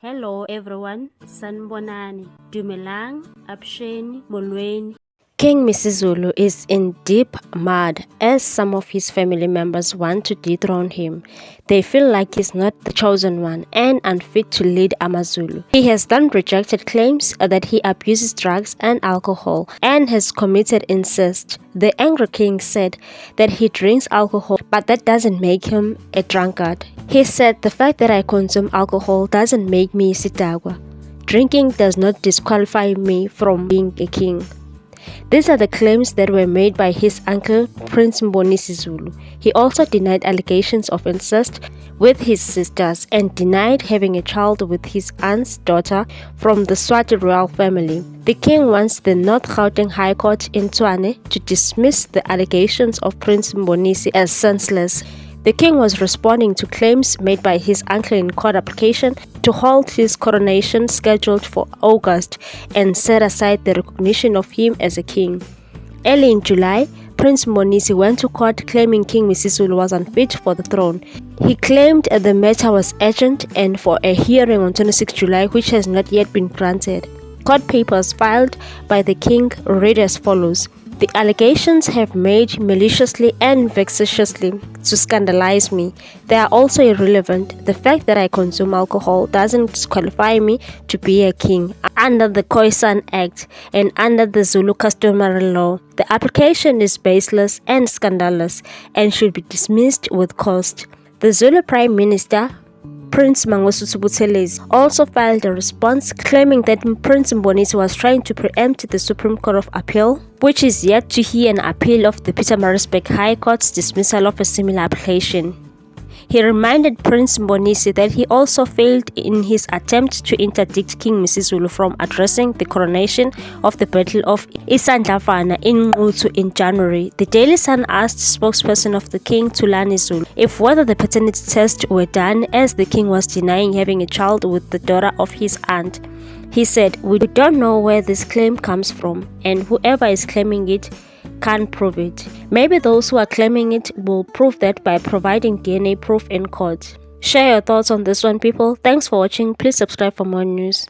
Hello everyone, Sanbonani, Dumelang, Absheni, Molweni. King Misizulu is in deep mud as some of his family members want to dethrone him. They feel like he's not the chosen one and unfit to lead AmaZulu. He has then rejected claims that he abuses drugs and alcohol and has committed incest. The angry king said that he drinks alcohol, but that doesn't make him a drunkard. He said, "The fact that I consume alcohol doesn't make me Isidakwa. Drinking does not disqualify me from being a king." These are the claims that were made by his uncle, Prince Misizulu. He also denied allegations of incest with his sisters and denied having a child with his aunt's daughter from the Swati royal family. The king wants the North Gauteng High Court in Tshwane to dismiss the allegations of Prince Mbonisi as senseless. The king was responding to claims made by his uncle in court application to halt his coronation scheduled for August and set aside the recognition of him as a king. Early in July, Prince Mbonisi went to court claiming King Misizulu was unfit for the throne. He claimed the matter was urgent and for a hearing on 26 July, which has not yet been granted. Court papers filed by the king read as follows. The allegations have made maliciously and vexatiously to scandalize me. They are also irrelevant. The fact that I consume alcohol doesn't disqualify me to be a king under the Khoisan Act and under the Zulu customary law. The application is baseless and scandalous and should be dismissed with cost. The Zulu Prime Minister, Prince Mangosuthu also filed a response claiming that Prince Mbonisi was trying to preempt the Supreme Court of Appeal, which is yet to hear an appeal of the Pietermaritzburg High Court's dismissal of a similar application. He reminded Prince Mbonisi that he also failed in his attempt to interdict King Misizulu from addressing the coronation of the Battle of Isandlwana in Ngqutu in January. The Daily Sun asked spokesperson of the king, Tulani Zulu, if whether the paternity test were done as the king was denying having a child with the daughter of his aunt. He said, "We don't know where this claim comes from, and whoever is claiming it can't prove it. Maybe those who are claiming it will prove that by providing DNA proof in court." Share your thoughts on this one, people. Thanks for watching. Please subscribe for more news.